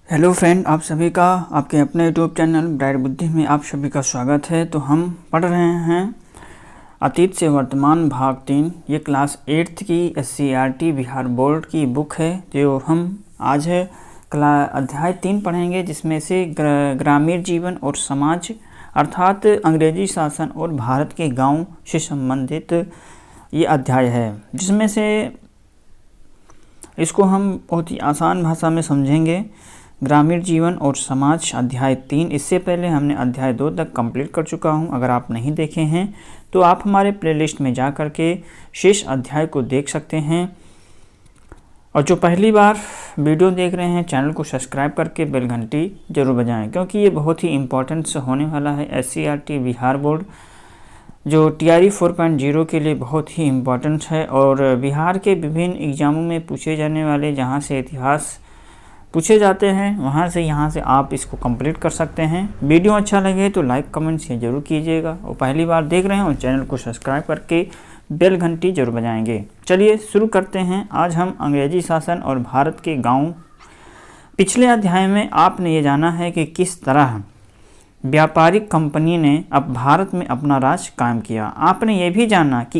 Hello friend, आप सभी का आपके अपने यूट्यूब चैनल ब्राइट बुद्धि में आप सभी का स्वागत है। तो हम पढ़ रहे हैं अतीत से वर्तमान भाग 3। ये क्लास 8th की SCERT बिहार बोर्ड की बुक है जो हम आज है अध्याय 3 पढ़ेंगे, जिसमें से ग्रामीण जीवन और समाज अर्थात अंग्रेजी शासन और भारत के गांव से संबंधित ये अध्याय है, जिसमें से इसको हम बहुत ही आसान भाषा में समझेंगे। ग्रामीण जीवन और समाज अध्याय 3। इससे पहले हमने अध्याय 2 तक कंप्लीट कर चुका हूं। अगर आप नहीं देखे हैं तो आप हमारे प्लेलिस्ट में जा कर के शेष अध्याय को देख सकते हैं। और जो पहली बार वीडियो देख रहे हैं, चैनल को सब्सक्राइब करके बेल घंटी जरूर बजाएं, क्योंकि ये बहुत ही इम्पोर्टेंट होने वाला है। SCERT बिहार बोर्ड जो TRE 4.0 के लिए बहुत ही इम्पोर्टेंट है और बिहार के विभिन्न एग्ज़ामों में पूछे जाने वाले, जहाँ से इतिहास पूछे जाते हैं, वहाँ से आप इसको कंप्लीट कर सकते हैं। वीडियो अच्छा लगे तो लाइक कमेंट शेयर जरूर कीजिएगा, और पहली बार देख रहे हो चैनल को सब्सक्राइब करके बेल घंटी जरूर बजाएंगे। चलिए शुरू करते हैं। आज हम अंग्रेजी शासन और भारत के गांव। पिछले अध्याय में आपने ये जाना है कि किस तरह व्यापारिक कंपनी ने अब भारत में अपना राज कायम किया। आपने ये भी जाना कि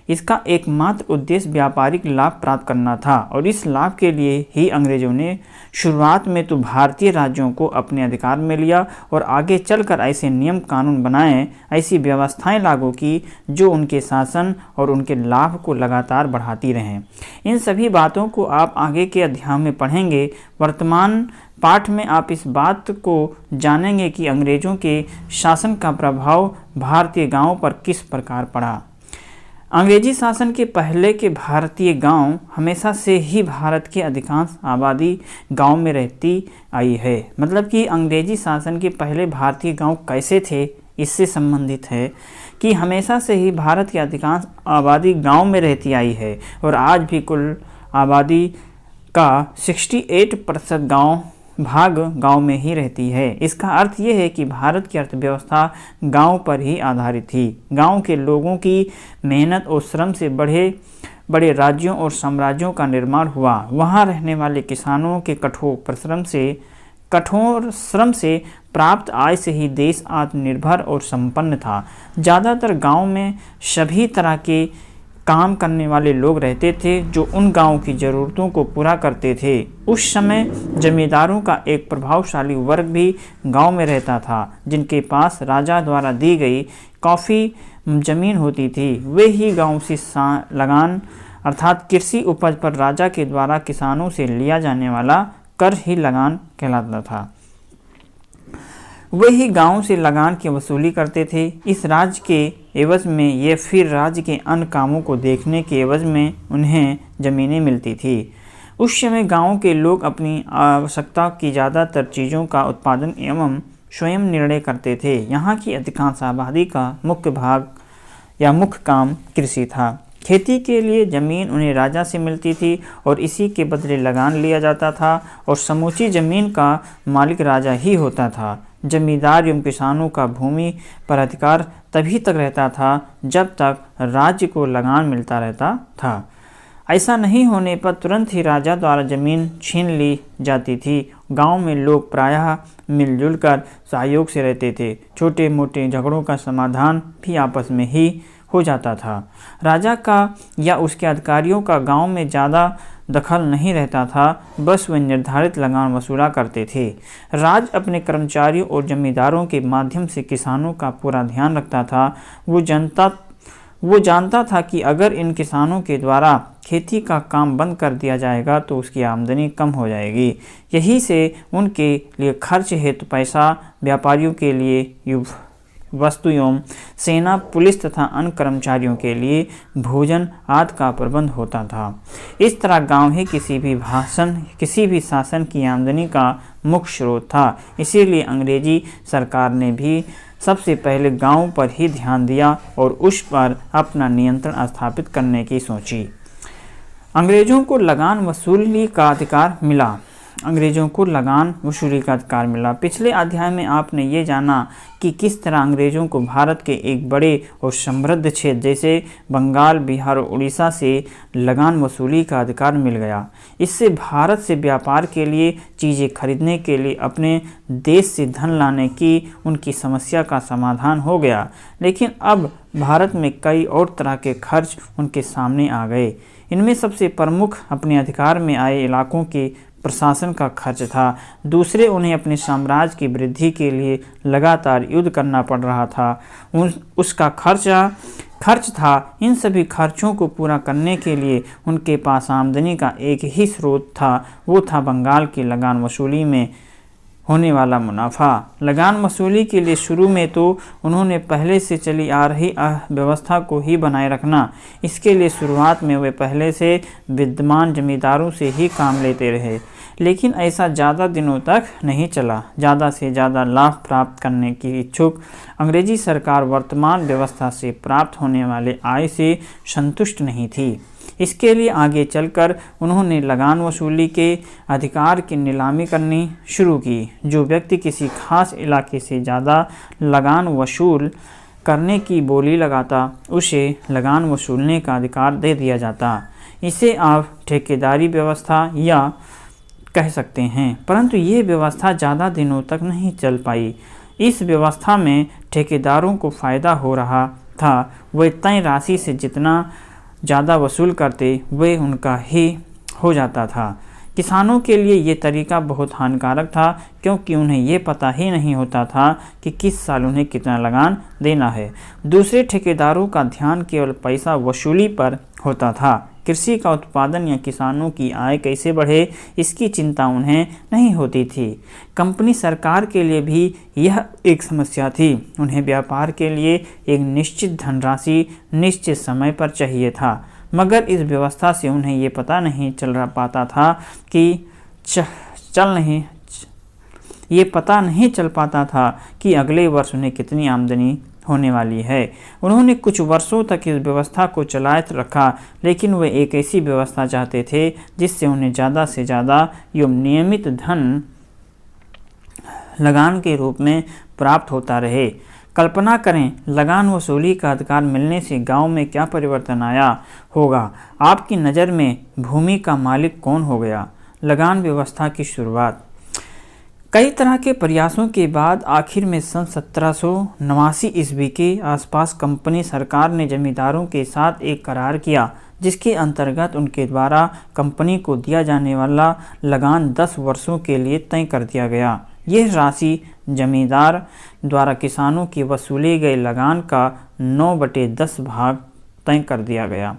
इसका एकमात्र उद्देश्य व्यापारिक लाभ प्राप्त करना था, और इस लाभ के लिए ही अंग्रेजों ने शुरुआत में तो भारतीय राज्यों को अपने अधिकार में लिया और आगे चलकर ऐसे नियम कानून बनाए, ऐसी व्यवस्थाएं लागू की जो उनके शासन और उनके लाभ को लगातार बढ़ाती रहें। इन सभी बातों को आप आगे के अध्याय में पढ़ेंगे। वर्तमान पाठ में आप इस बात को जानेंगे कि अंग्रेजों के शासन का प्रभाव भारतीय गांवों पर किस प्रकार पड़ा। अंग्रेजी शासन के पहले के भारतीय गांव हमेशा से ही भारत के अधिकांश आबादी गांव में रहती आई है। मतलब कि अंग्रेजी शासन के पहले भारतीय गांव कैसे थे, इससे संबंधित है कि हमेशा से ही भारत की अधिकांश आबादी गांव में रहती आई है, और आज भी कुल आबादी का 68% गांव में ही रहती है। इसका अर्थ यह है कि भारत की अर्थव्यवस्था गांव पर ही आधारित थी। गांव के लोगों की मेहनत और श्रम से बड़े बड़े राज्यों और साम्राज्यों का निर्माण हुआ। वहां रहने वाले किसानों के कठोर श्रम से प्राप्त आय से ही देश आत्मनिर्भर और संपन्न था। ज़्यादातर गांव में सभी तरह के काम करने वाले लोग रहते थे जो उन गांव की ज़रूरतों को पूरा करते थे। उस समय जमींदारों का एक प्रभावशाली वर्ग भी गांव में रहता था, जिनके पास राजा द्वारा दी गई काफ़ी जमीन होती थी। वे ही गांव से लगान अर्थात कृषि उपज पर राजा के द्वारा किसानों से लिया जाने वाला कर ही लगान कहलाता था। वे ही गांव से लगान की वसूली करते थे। इस राज्य के एवज में ये फिर राज्य के अन्य कामों को देखने के एवज में उन्हें ज़मीनें मिलती थी। उस समय गांव के लोग अपनी आवश्यकता की ज़्यादातर चीज़ों का उत्पादन एवं स्वयं निर्णय करते थे। यहाँ की अधिकांश आबादी का मुख्य काम कृषि था। खेती के लिए ज़मीन उन्हें राजा से मिलती थी और इसी के बदले लगान लिया जाता था, और समूची ज़मीन का मालिक राजा ही होता था। जमींदार एवं किसानों का भूमि पर अधिकार तभी तक रहता था जब तक राज्य को लगान मिलता रहता था। ऐसा नहीं होने पर तुरंत ही राजा द्वारा ज़मीन छीन ली जाती थी। गांव में लोग प्रायः मिलजुल कर सहयोग से रहते थे। छोटे मोटे झगड़ों का समाधान भी आपस में ही हो जाता था। राजा का या उसके अधिकारियों का गांव में ज़्यादा दखल नहीं रहता था, बस वे निर्धारित लगान वसूला करते थे। राज अपने कर्मचारियों और जमींदारों के माध्यम से किसानों का पूरा ध्यान रखता था। वो जानता था कि अगर इन किसानों के द्वारा खेती का काम बंद कर दिया जाएगा तो उसकी आमदनी कम हो जाएगी। यही से उनके लिए खर्च हेतु पैसा, व्यापारियों के लिए वस्तु एवं सेना, पुलिस तथा अन्य कर्मचारियों के लिए भोजन आदि का प्रबंध होता था। इस तरह गांव ही किसी भी शासन की आमदनी का मुख्य स्रोत था। इसीलिए अंग्रेजी सरकार ने भी सबसे पहले गांव पर ही ध्यान दिया और उस पर अपना नियंत्रण स्थापित करने की सोची। अंग्रेजों को लगान वसूली का अधिकार मिला। अंग्रेजों को लगान वसूली का अधिकार मिला। पिछले अध्याय में आपने ये जाना कि किस तरह अंग्रेजों को भारत के एक बड़े और समृद्ध क्षेत्र जैसे बंगाल, बिहार और उड़ीसा से लगान वसूली का अधिकार मिल गया। इससे भारत से व्यापार के लिए, चीज़ें खरीदने के लिए, अपने देश से धन लाने की उनकी समस्या का समाधान हो गया। लेकिन अब भारत में कई और तरह के खर्च उनके सामने आ गए। इनमें सबसे प्रमुख अपने अधिकार में आए इलाकों के प्रशासन का खर्च था। दूसरे, उन्हें अपने साम्राज्य की वृद्धि के लिए लगातार युद्ध करना पड़ रहा था, उसका खर्च था। इन सभी खर्चों को पूरा करने के लिए उनके पास आमदनी का एक ही स्रोत था, वो था बंगाल की लगान वसूली में होने वाला मुनाफा। लगान वसूली के लिए शुरू में तो उन्होंने पहले से चली आ रही व्यवस्था को ही बनाए रखना। इसके लिए शुरुआत में वे पहले से विद्यमान जमींदारों से ही काम लेते रहे, लेकिन ऐसा ज़्यादा दिनों तक नहीं चला। ज़्यादा से ज़्यादा लाभ प्राप्त करने की इच्छुक अंग्रेजी सरकार वर्तमान व्यवस्था से प्राप्त होने वाले आय से संतुष्ट नहीं थी। इसके लिए आगे चलकर उन्होंने लगान वसूली के अधिकार की नीलामी करनी शुरू की। जो व्यक्ति किसी खास इलाके से ज़्यादा लगान वसूल करने की बोली लगाता, उसे लगान वसूलने का अधिकार दे दिया जाता। इसे आप ठेकेदारी व्यवस्था या कह सकते हैं, परंतु ये व्यवस्था ज़्यादा दिनों तक नहीं चल पाई। इस व्यवस्था में ठेकेदारों को फ़ायदा हो रहा था। वे तय राशि से जितना ज़्यादा वसूल करते वे उनका ही हो जाता था। किसानों के लिए ये तरीका बहुत हानिकारक था, क्योंकि उन्हें ये पता ही नहीं होता था कि किस साल उन्हें कितना लगान देना है। दूसरे ठेकेदारों का ध्यान केवल पैसा वसूली पर होता था। कृषि का उत्पादन या किसानों की आय कैसे बढ़े, इसकी चिंता उन्हें नहीं होती थी। कंपनी सरकार के लिए भी यह एक समस्या थी। उन्हें व्यापार के लिए एक निश्चित धनराशि निश्चित समय पर चाहिए था, मगर इस व्यवस्था से उन्हें ये पता नहीं चल पाता था कि अगले वर्ष उन्हें कितनी आमदनी होने वाली है। उन्होंने कुछ वर्षों तक इस व्यवस्था को चलाए रखा, लेकिन वे एक ऐसी व्यवस्था चाहते थे जिससे उन्हें ज़्यादा से ज़्यादा एवं नियमित धन लगान के रूप में प्राप्त होता रहे। कल्पना करें, लगान वसूली का अधिकार मिलने से गांव में क्या परिवर्तन आया होगा। आपकी नज़र में भूमि का मालिक कौन हो गया। लगान व्यवस्था की शुरुआत। कई तरह के प्रयासों के बाद आखिर में सन 1789 ईस्वी के आसपास कंपनी सरकार ने जमींदारों के साथ एक करार किया, जिसके अंतर्गत उनके द्वारा कंपनी को दिया जाने वाला लगान 10 वर्षों के लिए तय कर दिया गया। यह राशि जमींदार द्वारा किसानों की वसूले गए लगान का 9/10 भाग तय कर दिया गया।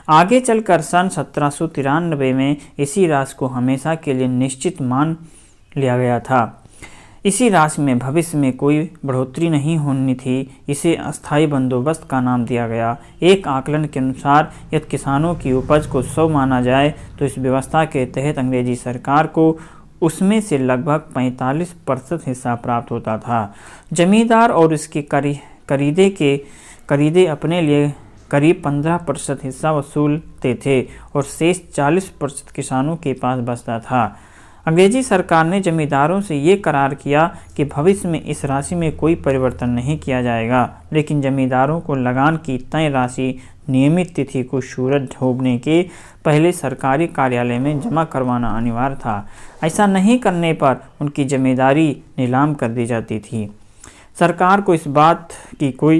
आगे चलकर सन 1793 में इसी राशि को हमेशा के लिए निश्चित मान लिया गया था। इसी राशि में भविष्य में कोई बढ़ोतरी नहीं होनी थी। इसे अस्थायी बंदोबस्त का नाम दिया गया। एक आकलन के अनुसार यदि किसानों की उपज को 100 माना जाए तो इस व्यवस्था के तहत अंग्रेजी सरकार को उसमें से लगभग 45% हिस्सा प्राप्त होता था। जमींदार और इसके खरीदे अपने लिए करीब 15% हिस्सा वसूलते थे और शेष 40% किसानों के पास बचता था। अंग्रेजी सरकार ने जमींदारों से ये करार किया कि भविष्य में इस राशि में कोई परिवर्तन नहीं किया जाएगा, लेकिन जमींदारों को लगान की तय राशि नियमित तिथि को सूरज डूबने के पहले सरकारी कार्यालय में जमा करवाना अनिवार्य था। ऐसा नहीं करने पर उनकी जमींदारी नीलाम कर दी जाती थी। सरकार को इस बात की कोई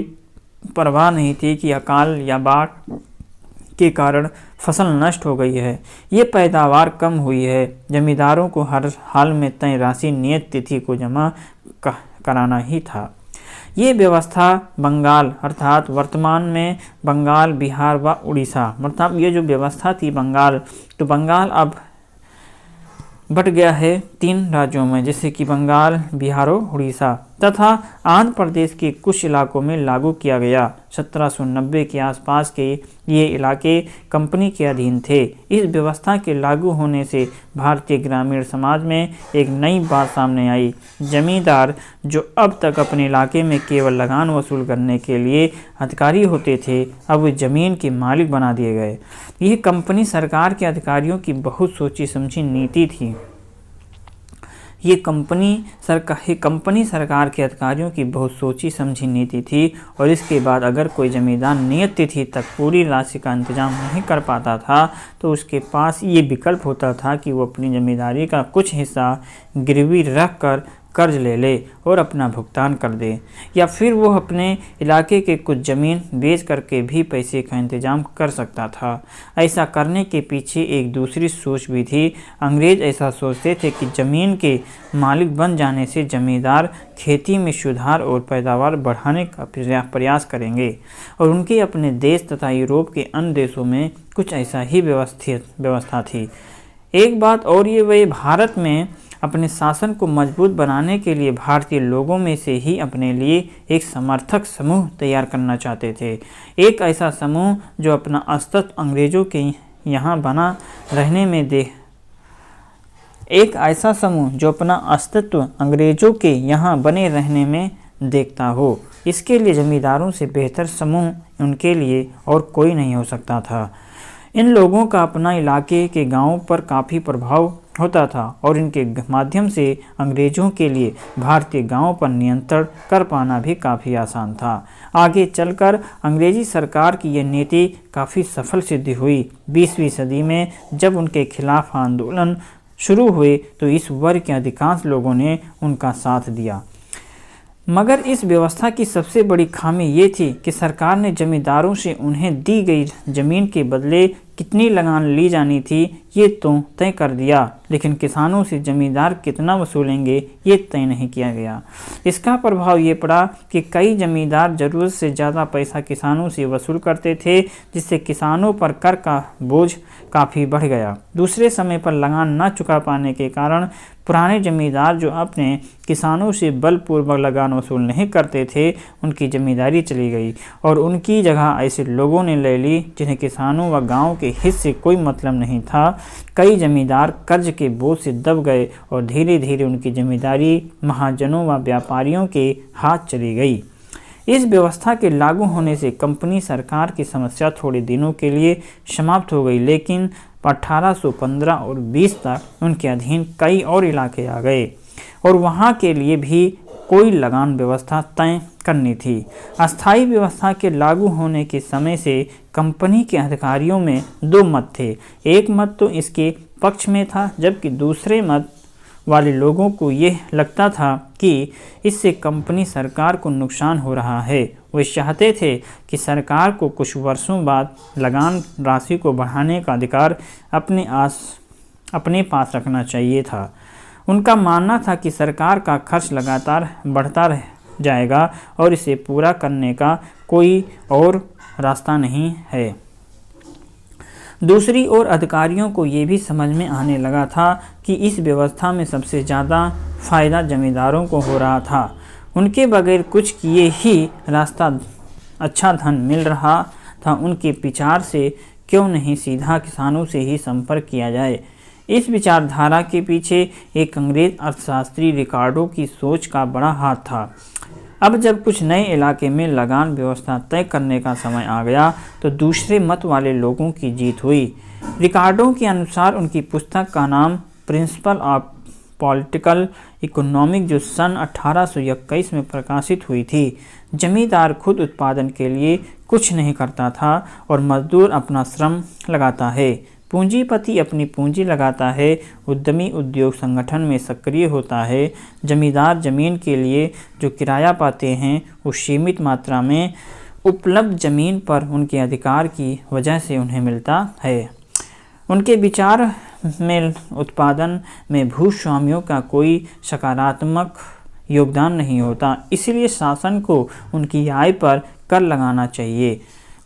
परवाह नहीं थी कि अकाल या बाढ़ के कारण फसल नष्ट हो गई है, ये पैदावार कम हुई है। जमींदारों को हर हाल में तय राशि नियत तिथि को जमा कराना ही था। ये व्यवस्था बंगाल अर्थात वर्तमान में बंगाल, बिहार व उड़ीसा, मतलब ये जो व्यवस्था थी बंगाल, तो बंगाल अब बट गया है 3 राज्यों में, जैसे कि बंगाल, बिहार और उड़ीसा, तथा आंध्र प्रदेश के कुछ इलाकों में लागू किया गया। 1790 के आसपास के ये इलाके कंपनी के अधीन थे। इस व्यवस्था के लागू होने से भारतीय ग्रामीण समाज में एक नई बात सामने आई। जमींदार जो अब तक अपने इलाके में केवल लगान वसूल करने के लिए अधिकारी होते थे, अब वे जमीन के मालिक बना दिए गए। यह कंपनी सरकार के अधिकारियों की बहुत सोची समझी नीति थी। ये कंपनी सरकार के अधिकारियों की बहुत सोची समझी नीति थी और इसके बाद अगर कोई जमींदार नियत तिथि तक पूरी राशि का इंतजाम नहीं कर पाता था तो उसके पास ये विकल्प होता था कि वो अपनी जमींदारी का कुछ हिस्सा गिरवी रख कर कर्ज ले ले और अपना भुगतान कर दे, या फिर वो अपने इलाके के कुछ ज़मीन बेच करके भी पैसे का इंतजाम कर सकता था। ऐसा करने के पीछे एक दूसरी सोच भी थी। अंग्रेज़ ऐसा सोचते थे कि ज़मीन के मालिक बन जाने से जमींदार खेती में सुधार और पैदावार बढ़ाने का प्रयास करेंगे और उनके अपने देश तथा यूरोप के अन्य देशों में कुछ ऐसा ही व्यवस्था थी। एक बात और ये, वे भारत में अपने शासन को मजबूत बनाने के लिए भारतीय लोगों में से ही अपने लिए एक समर्थक समूह तैयार करना चाहते थे। एक ऐसा समूह जो अपना अस्तित्व अंग्रेज़ों के यहाँ बने रहने में देखता हो। इसके लिए जमींदारों से बेहतर समूह उनके लिए और कोई नहीं हो सकता था। इन लोगों का अपना इलाके के गांवों पर काफ़ी प्रभाव होता था और इनके माध्यम से अंग्रेज़ों के लिए भारतीय गांवों पर नियंत्रण कर पाना भी काफ़ी आसान था। आगे चलकर अंग्रेज़ी सरकार की यह नीति काफ़ी सफल सिद्ध हुई। 20वीं सदी में जब उनके खिलाफ आंदोलन शुरू हुए तो इस वर्ग के अधिकांश लोगों ने उनका साथ दिया। मगर इस व्यवस्था की सबसे बड़ी खामी ये थी कि सरकार ने जमींदारों से उन्हें दी गई ज़मीन के बदले कितनी लगान ली जानी थी ये तो तय कर दिया, लेकिन किसानों से जमींदार कितना वसूलेंगे ये तय नहीं किया गया। इसका प्रभाव ये पड़ा कि कई जमींदार ज़रूरत से ज़्यादा पैसा किसानों से वसूल करते थे, जिससे किसानों पर कर का बोझ काफ़ी बढ़ गया। दूसरे समय पर लगान न चुका पाने के कारण पुराने जमींदार जो अपने किसानों से बलपूर्वक लगान वसूल नहीं करते थे, उनकी जमींदारी चली गई और उनकी जगह ऐसे लोगों ने ले ली जिन्हें किसानों व गांव के हित से कोई मतलब नहीं था। कई जमींदार कर्ज के बोझ से दब गए और धीरे धीरे उनकी जमींदारी महाजनों व व्यापारियों के हाथ चली गई। इस व्यवस्था के लागू होने से कंपनी सरकार की समस्या थोड़े दिनों के लिए समाप्त हो गई, लेकिन 1815 और 20 तक उनके अधीन कई और इलाके आ गए और वहाँ के लिए भी कोई लगान व्यवस्था तय करनी थी। अस्थायी व्यवस्था के लागू होने के समय से कंपनी के अधिकारियों में दो मत थे। एक मत तो इसके पक्ष में था, जबकि दूसरे मत वाले लोगों को यह लगता था कि इससे कंपनी सरकार को नुकसान हो रहा है। वे चाहते थे कि सरकार को कुछ वर्षों बाद लगान राशि को बढ़ाने का अधिकार अपने पास रखना चाहिए था। उनका मानना था कि सरकार का खर्च लगातार बढ़ता रह जाएगा और इसे पूरा करने का कोई और रास्ता नहीं है। दूसरी ओर अधिकारियों को ये भी समझ में आने लगा था कि इस व्यवस्था में सबसे ज़्यादा फ़ायदा जमींदारों को हो रहा था। उनके बगैर कुछ किए ही रास्ता अच्छा धन मिल रहा था। उनके विचार से क्यों नहीं सीधा किसानों से ही संपर्क किया जाए। इस विचारधारा के पीछे एक अंग्रेज अर्थशास्त्री रिकार्डो की सोच का बड़ा हाथ था। अब जब कुछ नए इलाके में लगान व्यवस्था तय करने का समय आ गया तो दूसरे मत वाले लोगों की जीत हुई। रिकार्डो के अनुसार उनकी पुस्तक का नाम प्रिंसिपल ऑफ पॉलिटिकल इकोनॉमिक, जो सन 1821 में प्रकाशित हुई थी, जमींदार खुद उत्पादन के लिए कुछ नहीं करता था और मजदूर अपना श्रम लगाता है। पूंजीपति अपनी पूंजी लगाता है। उद्यमी उद्योग संगठन में सक्रिय होता है। जमींदार जमीन के लिए जो किराया पाते हैं वो सीमित मात्रा में उपलब्ध जमीन पर उनके अधिकार की वजह से उन्हें मिलता है। उनके विचार में उत्पादन में भूस्वामियों का कोई सकारात्मक योगदान नहीं होता, इसलिए शासन को उनकी आय पर कर लगाना चाहिए।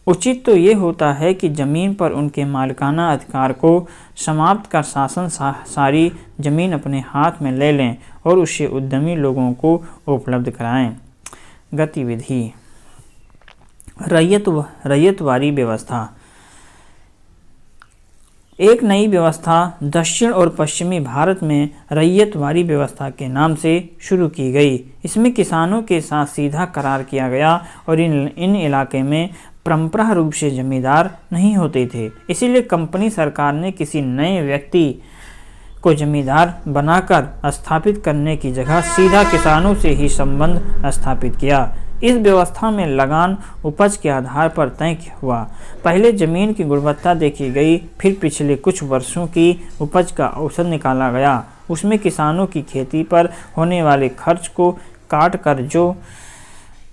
उचित तो ये होता है कि ज़मीन पर उनके मालिकाना अधिकार को समाप्त कर शासन सारी ज़मीन अपने हाथ में ले लें और उसे उद्यमी लोगों को उपलब्ध कराएं। गतिविधि रैयतवारी व्यवस्था। एक नई व्यवस्था दक्षिण और पश्चिमी भारत में रैयतवारी व्यवस्था के नाम से शुरू की गई। इसमें किसानों के साथ सीधा करार किया गया और इन इलाके में परंपरा रूप से जमींदार नहीं होते थे। इसीलिए कंपनी सरकार ने किसी नए व्यक्ति को जमींदार बनाकर स्थापित करने की जगह सीधा किसानों से ही संबंध स्थापित किया। इस व्यवस्था में लगान उपज के आधार पर तय हुआ। पहले जमीन की गुणवत्ता देखी गई, फिर पिछले कुछ वर्षों की उपज का औसत निकाला गया। उसमें किसानों की खेती पर होने वाले खर्च को काट कर जो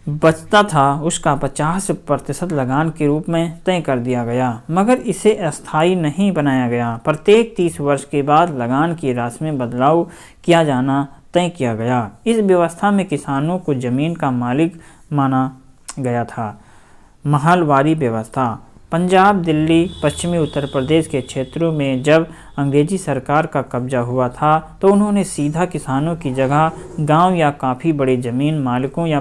बचता था उसका 50% लगान के रूप में तय कर दिया गया, मगर इसे अस्थायी नहीं बनाया गया। प्रत्येक 30 वर्ष के बाद लगान की राशि में बदलाव किया जाना तय किया गया। इस व्यवस्था में किसानों को जमीन का मालिक माना गया था। महलवारी व्यवस्था। पंजाब, दिल्ली, पश्चिमी उत्तर प्रदेश के क्षेत्रों में जब अंग्रेजी सरकार का कब्जा हुआ था तो उन्होंने सीधा किसानों की जगह गांव या काफ़ी बड़े ज़मीन मालिकों या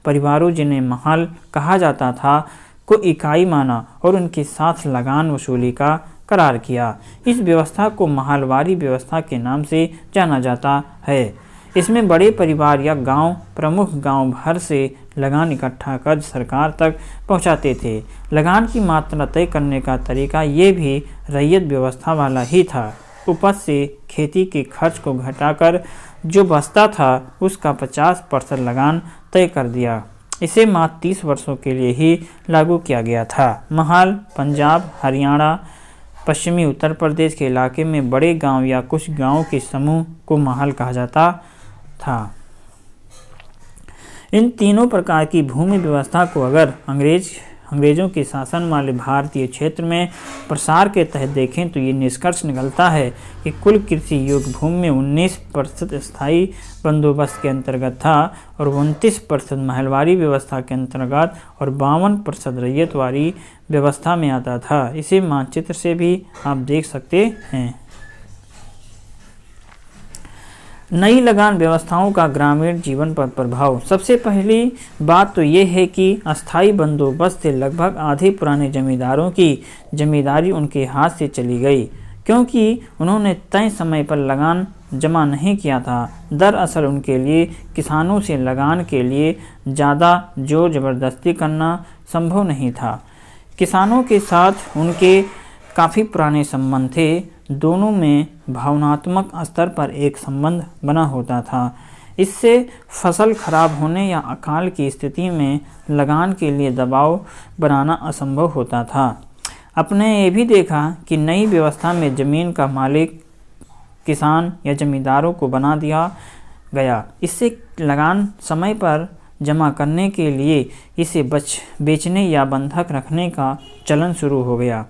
परिवारों जिन्हें महल कहा जाता था को इकाई माना और उनके साथ लगान वसूली का करार किया। इस व्यवस्था को महलवारी व्यवस्था के नाम से जाना जाता है। इसमें बड़े परिवार या गांव प्रमुख गांव भर से लगान इकट्ठा कर सरकार तक पहुंचाते थे। लगान की मात्रा तय करने का तरीका ये भी रैयत व्यवस्था वाला ही था। उपज से खेती के खर्च को घटाकर जो बचता था उसका 50% लगान तय कर दिया। इसे मात्र 30 वर्षों के लिए ही लागू किया गया था। महल पंजाब, हरियाणा, पश्चिमी उत्तर प्रदेश के इलाके में बड़े गांव या कुछ गांवों के समूह को महल कहा जाता था। इन तीनों प्रकार की भूमि व्यवस्था को अगर अंग्रेजों के शासन वाले भारतीय क्षेत्र में प्रसार के तहत देखें तो ये निष्कर्ष निकलता है कि कुल कृषि योग्य भूमि में 19% स्थायी बंदोबस्त के अंतर्गत था और 29% महलवारी व्यवस्था के अंतर्गत और 52% रैयतवारी व्यवस्था में आता था। इसे मानचित्र से भी आप देख सकते हैं। नई लगान व्यवस्थाओं का ग्रामीण जीवन पर प्रभाव। सबसे पहली बात तो ये है कि अस्थायी बंदोबस्त से लगभग आधे पुराने जमींदारों की जमींदारी उनके हाथ से चली गई, क्योंकि उन्होंने तय समय पर लगान जमा नहीं किया था। दरअसल उनके लिए किसानों से लगान के लिए ज़्यादा जोर ज़बरदस्ती करना संभव नहीं था। किसानों के साथ उनके काफ़ी पुराने संबंध थे। दोनों में भावनात्मक स्तर पर एक संबंध बना होता था। इससे फसल खराब होने या अकाल की स्थिति में लगान के लिए दबाव बनाना असंभव होता था। आपने ये भी देखा कि नई व्यवस्था में ज़मीन का मालिक किसान या जमींदारों को बना दिया गया। इससे लगान समय पर जमा करने के लिए इसे बेचने या बंधक रखने का चलन शुरू हो गया।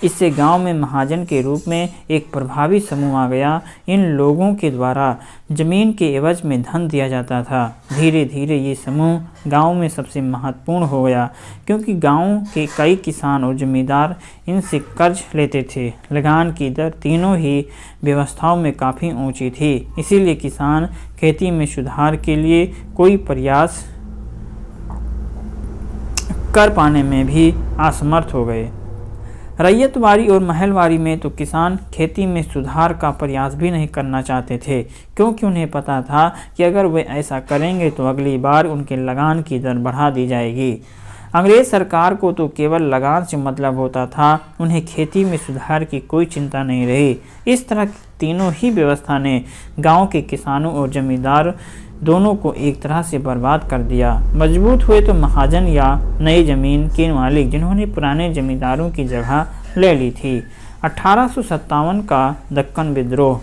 इससे गांव में महाजन के रूप में एक प्रभावी समूह आ गया। इन लोगों के द्वारा जमीन के एवज में धन दिया जाता था। धीरे धीरे ये समूह गांव में सबसे महत्वपूर्ण हो गया, क्योंकि गांव के कई किसान और जमींदार इनसे कर्ज लेते थे। लगान की दर तीनों ही व्यवस्थाओं में काफ़ी ऊंची थी, इसीलिए किसान खेती में सुधार के लिए कोई प्रयास कर पाने में भी असमर्थ हो गए। रैयतवारी और महलवारी में तो किसान खेती में सुधार का प्रयास भी नहीं करना चाहते थे, क्योंकि उन्हें पता था कि अगर वे ऐसा करेंगे तो अगली बार उनके लगान की दर बढ़ा दी जाएगी। अंग्रेज सरकार को तो केवल लगान से मतलब होता था, उन्हें खेती में सुधार की कोई चिंता नहीं रही। इस तरह तीनों ही व्यवस्था ने गांव के किसानों और जमींदार दोनों को एक तरह से बर्बाद कर दिया। मजबूत हुए तो महाजन या नई जमीन के मालिक, जिन्होंने पुराने जमींदारों की जगह ले ली थी। 1857 का दक्कन विद्रोह।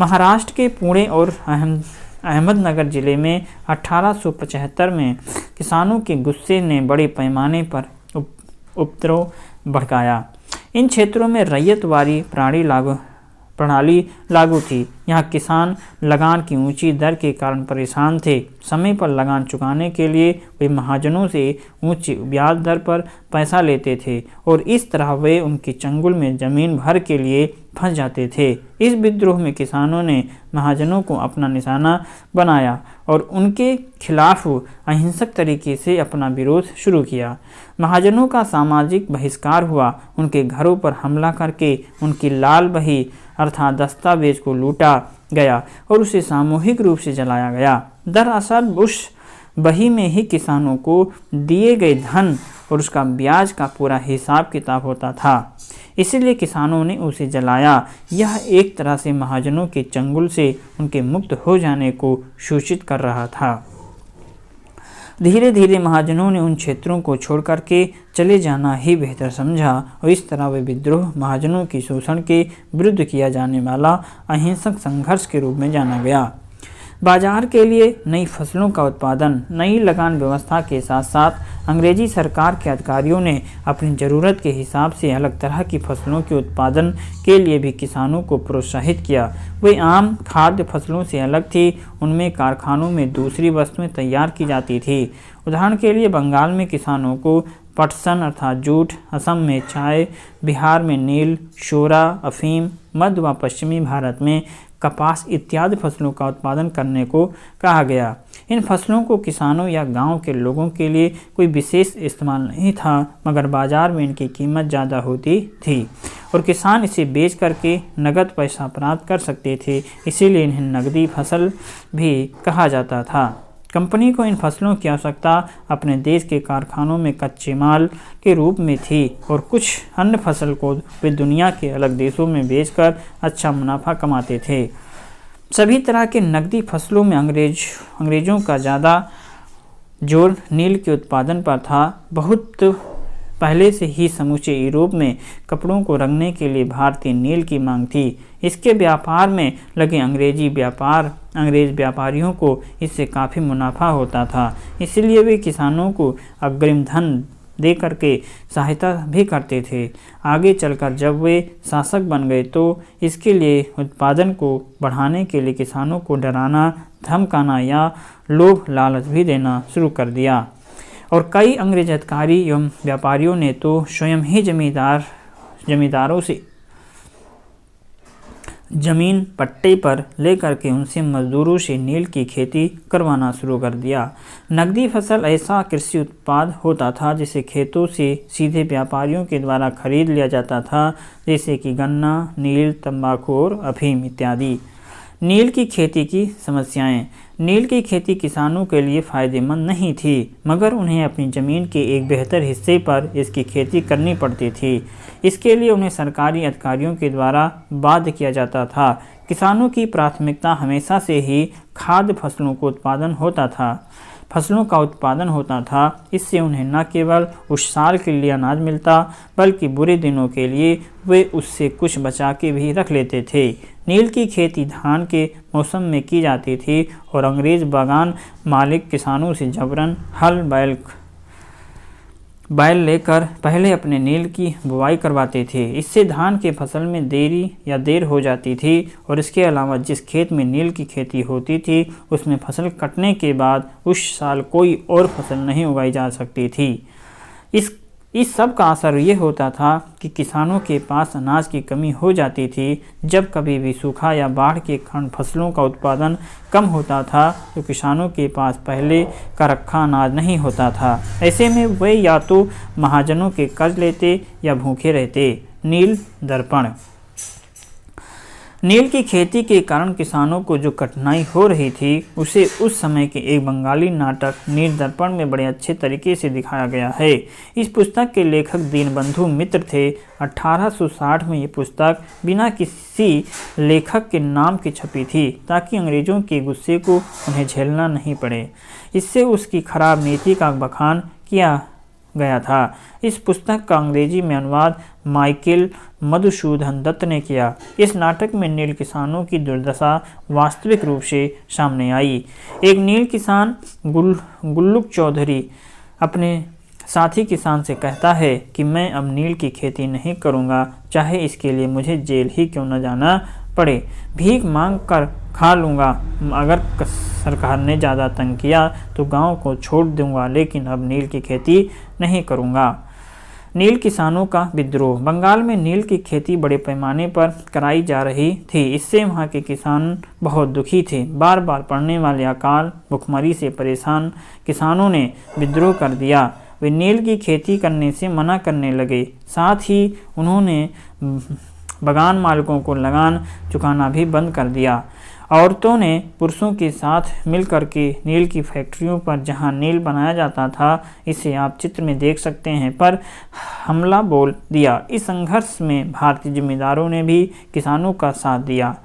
महाराष्ट्र के पुणे और अहमदनगर जिले में 1875 में किसानों के गुस्से ने बड़े पैमाने पर उपद्रव भड़काया। इन क्षेत्रों में रैयतवारी प्रणाली लागू थी। यहाँ किसान लगान की ऊंची दर के कारण परेशान थे। समय पर लगान चुकाने के लिए वे महाजनों से ऊंची ब्याज दर पर पैसा लेते थे और इस तरह वे उनके चंगुल में जमीन भर के लिए फंस जाते थे। इस विद्रोह में किसानों ने महाजनों को अपना निशाना बनाया और उनके खिलाफ अहिंसक तरीके से अपना विरोध शुरू किया। महाजनों का सामाजिक बहिष्कार हुआ। उनके घरों पर हमला करके उनकी लाल बही अर्थात दस्तावेज को लूटा गया और उसे सामूहिक रूप से जलाया गया। दरअसल उस बही में ही किसानों को दिए गए धन और उसका ब्याज का पूरा हिसाब किताब होता था। इसीलिए किसानों ने उसे जलाया। यह एक तरह से महाजनों के चंगुल से उनके मुक्त हो जाने को सूचित कर रहा था। धीरे धीरे महाजनों ने उन क्षेत्रों को छोड़ करके चले जाना ही बेहतर समझा और इस तरह वे विद्रोह महाजनों की शोषण के विरुद्ध किया जाने वाला अहिंसक संघर्ष के रूप में जाना गया। बाजार के लिए नई फसलों का उत्पादन, नई लगान व्यवस्था के साथ साथ अंग्रेजी सरकार के अधिकारियों ने अपनी ज़रूरत के हिसाब से अलग तरह की फसलों के उत्पादन के लिए भी किसानों को प्रोत्साहित किया। वे आम खाद्य फसलों से अलग थी, उनमें कारखानों में दूसरी वस्तुएं तैयार की जाती थी। उदाहरण के लिए बंगाल में किसानों को पटसन अर्थात जूट, असम में चाय, बिहार में नील, शोरा, अफीम, मध्य व पश्चिमी भारत में कपास इत्यादि फसलों का उत्पादन करने को कहा गया। इन फसलों को किसानों या गांव के लोगों के लिए कोई विशेष इस्तेमाल नहीं था, मगर बाजार में इनकी कीमत ज़्यादा होती थी और किसान इसे बेच करके नगद पैसा प्राप्त कर सकते थे, इसीलिए इन्हें नकदी फसल भी कहा जाता था। कंपनी को इन फसलों की आवश्यकता अपने देश के कारखानों में कच्चे माल के रूप में थी और कुछ अन्य फसल को वे दुनिया के अलग देशों में बेचकर अच्छा मुनाफा कमाते थे। सभी तरह के नकदी फसलों में अंग्रेज़ों का ज़्यादा जोर नील के उत्पादन पर था। बहुत पहले से ही समूचे यूरोप में कपड़ों को रंगने के लिए भारतीय नील की मांग थी। इसके व्यापार में लगे अंग्रेज व्यापारियों को इससे काफ़ी मुनाफा होता था, इसलिए वे किसानों को अग्रिम धन दे करके सहायता भी करते थे। आगे चलकर जब वे शासक बन गए तो इसके लिए उत्पादन को बढ़ाने के लिए किसानों को डराना, धमकाना या लोभ लालच भी देना शुरू कर दिया और कई अंग्रेज अधिकारी एवं व्यापारियों ने तो स्वयं ही जमींदारों से जमीन पट्टे पर लेकर के उनसे मजदूरों से नील की खेती करवाना शुरू कर दिया। नकदी फसल ऐसा कृषि उत्पाद होता था जिसे खेतों से सीधे व्यापारियों के द्वारा खरीद लिया जाता था, जैसे कि गन्ना, नील, तंबाकू और अफीम इत्यादि। नील की खेती की समस्याएं। नील की खेती किसानों के लिए फ़ायदेमंद नहीं थी, मगर उन्हें अपनी ज़मीन के एक बेहतर हिस्से पर इसकी खेती करनी पड़ती थी। इसके लिए उन्हें सरकारी अधिकारियों के द्वारा बाध्य किया जाता था। किसानों की प्राथमिकता हमेशा से ही खाद्य फसलों का उत्पादन होता था। इससे उन्हें न केवल उस साल के लिए अनाज मिलता, बल्कि बुरे दिनों के लिए वे उससे कुछ बचा के भी रख लेते थे। नील की खेती धान के मौसम में की जाती थी और अंग्रेज बागान मालिक किसानों से जबरन हल बैल लेकर पहले अपने नील की बुवाई करवाते थे। इससे धान के फसल में देर हो जाती थी और इसके अलावा जिस खेत में नील की खेती होती थी उसमें फसल कटने के बाद उस साल कोई और फसल नहीं उगाई जा सकती थी। इस सब का असर ये होता था कि किसानों के पास अनाज की कमी हो जाती थी। जब कभी भी सूखा या बाढ़ के कारण फसलों का उत्पादन कम होता था तो किसानों के पास पहले का रखा अनाज नहीं होता था। ऐसे में वे या तो महाजनों के कर्ज लेते या भूखे रहते। नील दर्पण। नील की खेती के कारण किसानों को जो कठिनाई हो रही थी उसे उस समय के एक बंगाली नाटक नील दर्पण में बड़े अच्छे तरीके से दिखाया गया है। इस पुस्तक के लेखक दीनबंधु मित्र थे। 1860 में ये पुस्तक बिना किसी लेखक के नाम की छपी थी ताकि अंग्रेज़ों के गुस्से को उन्हें झेलना नहीं पड़े। इससे उसकी खराब नीति का बखान किया गया था। इस पुस्तक का अंग्रेजी में अनुवाद माइकल मधुसूदन दत्त ने किया। इस नाटक में नील किसानों की दुर्दशा वास्तविक रूप से सामने आई। एक नील किसान गुल्लुक चौधरी अपने साथी किसान से कहता है कि मैं अब नील की खेती नहीं करूंगा, चाहे इसके लिए मुझे जेल ही क्यों न जाना पड़े। भीख मांग कर खा लूँगा, अगर सरकार ने ज़्यादा तंग किया तो गांव को छोड़ दूंगा, लेकिन अब नील की खेती नहीं करूंगा। नील किसानों का विद्रोह। बंगाल में नील की खेती बड़े पैमाने पर कराई जा रही थी। इससे वहां के किसान बहुत दुखी थे। बार बार पड़ने वाले अकाल भुखमरी से परेशान किसानों ने विद्रोह कर दिया। वे नील की खेती करने से मना करने लगे। साथ ही उन्होंने बगान मालिकों को लगान चुकाना भी बंद कर दिया। औरतों ने पुरुषों के साथ मिलकर के नील की फैक्ट्रियों पर जहां नील बनाया जाता था, इसे आप चित्र में देख सकते हैं, पर हमला बोल दिया। इस संघर्ष में भारतीय जमींदारों ने भी किसानों का साथ दिया।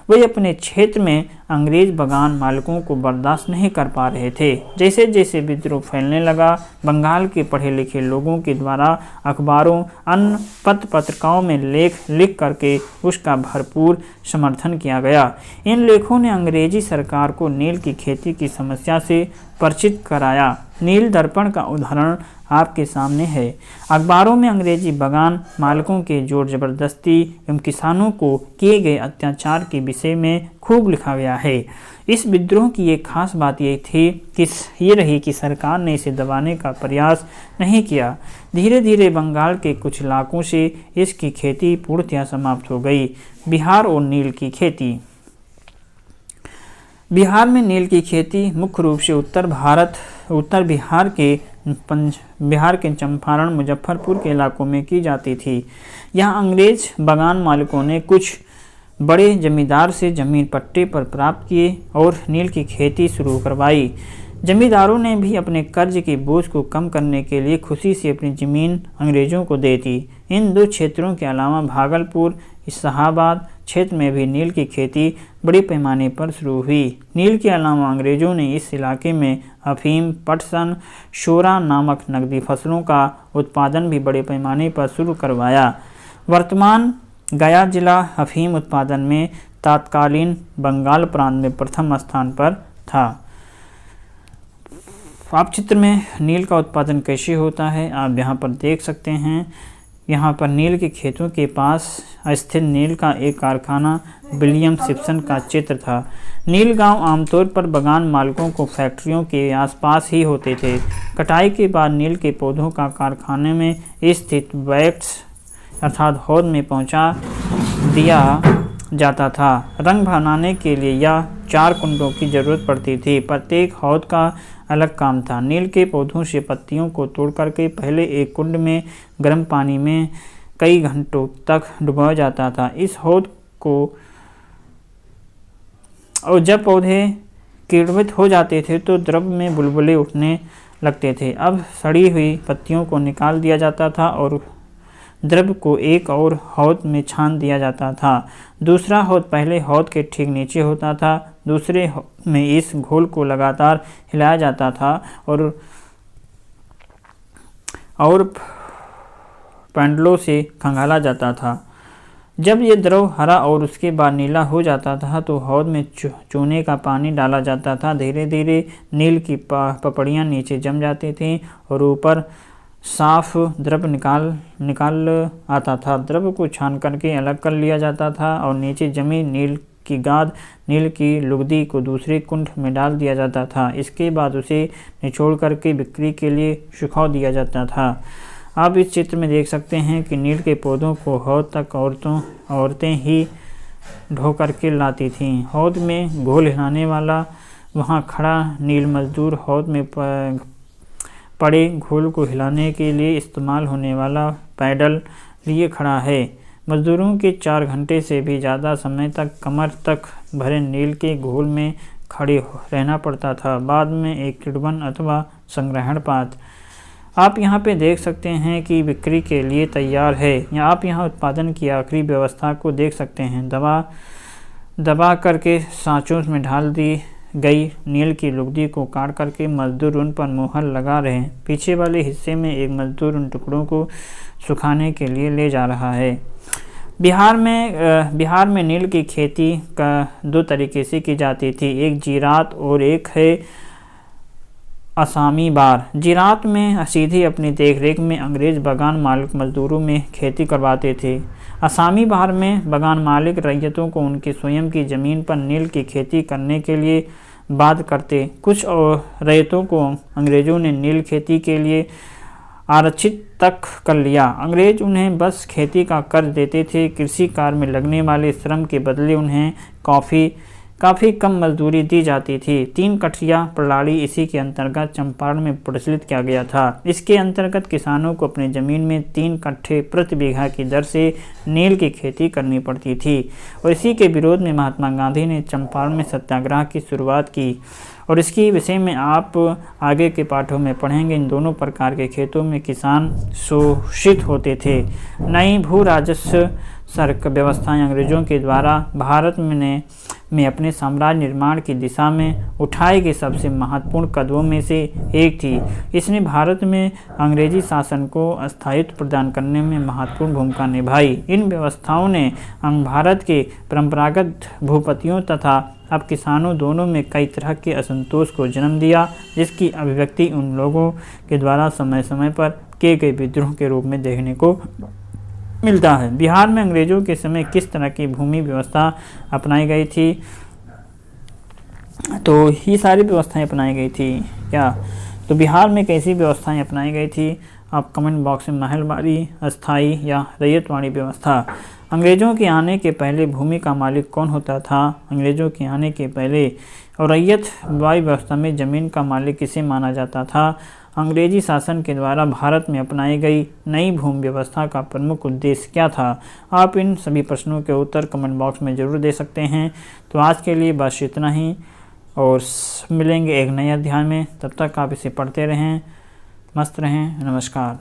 वे अपने क्षेत्र में अंग्रेज बगान मालिकों को बर्दाश्त नहीं कर पा रहे थे। जैसे जैसे विद्रोह फैलने लगा, बंगाल के पढ़े लिखे लोगों के द्वारा अखबारों, अन्य पत्र पत्रिकाओं में लेख लिख करके उसका भरपूर समर्थन किया गया। इन लेखों ने अंग्रेजी सरकार को नील की खेती की समस्या से परिचित कराया। नील दर्पण का उदाहरण आपके सामने है। अखबारों में अंग्रेजी बगान मालिकों के जोर जबरदस्ती एवं किसानों को किए गए अत्याचार के विषय में खूब लिखा गया है। इस विद्रोह की एक खास बात ये रही कि सरकार ने इसे दबाने का प्रयास नहीं किया। धीरे धीरे बंगाल के कुछ इलाकों से इसकी खेती पूर्णतः समाप्त हो गई। बिहार और नील की खेती। बिहार में नील की खेती मुख्य रूप से उत्तर बिहार के चंपारण, मुजफ्फरपुर के इलाकों में की जाती थी। यहाँ अंग्रेज बगान मालिकों ने कुछ बड़े जमींदार से जमीन पट्टे पर प्राप्त किए और नील की खेती शुरू करवाई। जमींदारों ने भी अपने कर्ज के बोझ को कम करने के लिए खुशी से अपनी ज़मीन अंग्रेज़ों को दे दी। इन दो क्षेत्रों के अलावा भागलपुर, इलाहाबाद क्षेत्र में भी नील की खेती बड़े पैमाने पर शुरू हुई। नील के अलावा अंग्रेज़ों ने इस इलाके में अफीम, पटसन, शोरा नामक नकदी फसलों का उत्पादन भी बड़े पैमाने पर शुरू करवाया। वर्तमान गया जिला अफीम उत्पादन में तत्कालीन बंगाल प्रांत में प्रथम स्थान पर था। आप चित्र में नील का उत्पादन कैसे होता है आप यहाँ पर देख सकते हैं। यहाँ पर नील के खेतों के पास स्थित नील का एक कारखाना विलियम सिप्सन का चित्र था। नील गांव आमतौर पर बगान मालिकों को फैक्ट्रियों के आसपास ही होते थे। कटाई के बाद नील के पौधों का कारखाने में स्थित वैक्स अर्थात हौद में पहुंचा दिया जाता था। रंग बनाने के लिए यह 4 कुंडों की जरूरत पड़ती थी। प्रत्येक हौद का अलग काम था। नील के पौधों से पत्तियों को तोड़ करके पहले एक कुंड में गर्म पानी में कई घंटों तक डुबाया जाता था। इस हौद को और जब पौधे किण्वित हो जाते थे तो द्रव में बुलबुले उठने लगते थे। अब सड़ी हुई पत्तियों को निकाल दिया जाता था और द्रव को एक और हौद में छान दिया जाता था। दूसरा हौद पहले हौद के ठीक नीचे होता था। दूसरे में इस घोल को लगातार हिलाया जाता था और पैंडलों से खंगाला जाता था। जब ये द्रव हरा और उसके बाद नीला हो जाता था तो हौद में चूने का पानी डाला जाता था। धीरे धीरे नील की पपड़ियाँ नीचे जम जाती थीं और ऊपर साफ द्रव निकाल आता था। द्रव को छान करके अलग कर लिया जाता था और नीचे जमी नील की गाद, नील की लुगदी को दूसरे कुंड में डाल दिया जाता था। इसके बाद उसे निचोड़ करके बिक्री के लिए सुखा दिया जाता था। आप इस चित्र में देख सकते हैं कि नील के पौधों को हौद तक औरतें ही ढो करके लाती थीं। हौद में घोल हिलाने वाला वहाँ खड़ा नील मजदूर हौद में पड़े घोल को हिलाने के लिए इस्तेमाल होने वाला पैडल लिए खड़ा है। मजदूरों के 4 घंटे से भी ज़्यादा समय तक कमर तक भरे नील के घोल में खड़े रहना पड़ता था। बाद में एक किण्वन अथवा संग्रहण पात्र आप यहाँ पे देख सकते हैं कि बिक्री के लिए तैयार है। या आप यहाँ उत्पादन की आखिरी व्यवस्था को देख सकते हैं। दबा करके सांचों में डाल दी गई नील की लुगदी को काट करके मजदूर उन पर मुहर लगा रहे हैं। पीछे वाले हिस्से में एक मजदूर उन टुकड़ों को सुखाने के लिए ले जा रहा है। बिहार में नील की खेती का 2 तरीके से की जाती थी। एक जीरात और एक है असामी बार। जीरात में सीधे अपनी देखरेख में अंग्रेज बगान मालिक मजदूरों में खेती करवाते थे। असामी बार में बगान मालिक रैयतों को उनके स्वयं की ज़मीन पर नील की खेती करने के लिए बाध्य करते। कुछ और रैयतों को अंग्रेज़ों ने नील खेती के लिए आरक्षित तक कर लिया। अंग्रेज उन्हें बस खेती का कर्ज देते थे। कृषि कार्य में लगने वाले श्रम के बदले उन्हें कॉफ़ी काफ़ी कम मजदूरी दी जाती थी। 3 कठिया प्रणाली इसी के अंतर्गत चंपारण में प्रचलित किया गया था। इसके अंतर्गत किसानों को अपनी ज़मीन में 3 कट्ठे प्रति बीघा की दर से नील की खेती करनी पड़ती थी और इसी के विरोध में महात्मा गांधी ने चंपारण में सत्याग्रह की शुरुआत की और इसकी विषय में आप आगे के पाठों में पढ़ेंगे। इन दोनों प्रकार के खेतों में किसान शोषित होते थे। नई भू राजस्व सर्क व्यवस्थाएं अंग्रेजों के द्वारा भारत में अपने साम्राज्य निर्माण की दिशा में उठाए गए सबसे महत्वपूर्ण कदमों में से एक थी। इसने भारत में अंग्रेजी शासन को स्थायित्व प्रदान करने में महत्वपूर्ण भूमिका निभाई। इन व्यवस्थाओं ने भारत के परंपरागत भूपतियों तथा अब किसानों दोनों में कई तरह के असंतोष को जन्म दिया, जिसकी अभिव्यक्ति उन लोगों के द्वारा समय समय पर किए गए विद्रोह के रूप में देखने को मिलता है। बिहार में अंग्रेजों के समय किस तरह की भूमि व्यवस्था अपनाई गई थी? तो ये सारी व्यवस्थाएं अपनाई गई थी क्या? तो बिहार में कैसी व्यवस्थाएं अपनाई गई थी? आप कमेंट बॉक्स में महलवाड़ी, अस्थाई या रैयतवाड़ी व्यवस्था। अंग्रेजों के आने के पहले भूमि का मालिक कौन होता था? अंग्रेजों के आने के पहले और रैयतवाड़ी व्यवस्था में ज़मीन का मालिक किसे माना जाता था? अंग्रेजी शासन के द्वारा भारत में अपनाई गई नई भूमि व्यवस्था का प्रमुख उद्देश्य क्या था? आप इन सभी प्रश्नों के उत्तर कमेंट बॉक्स में ज़रूर दे सकते हैं। तो आज के लिए बस इतना ही और मिलेंगे एक नए अध्याय में। तब तक आप इसे पढ़ते रहें, मस्त रहें। नमस्कार।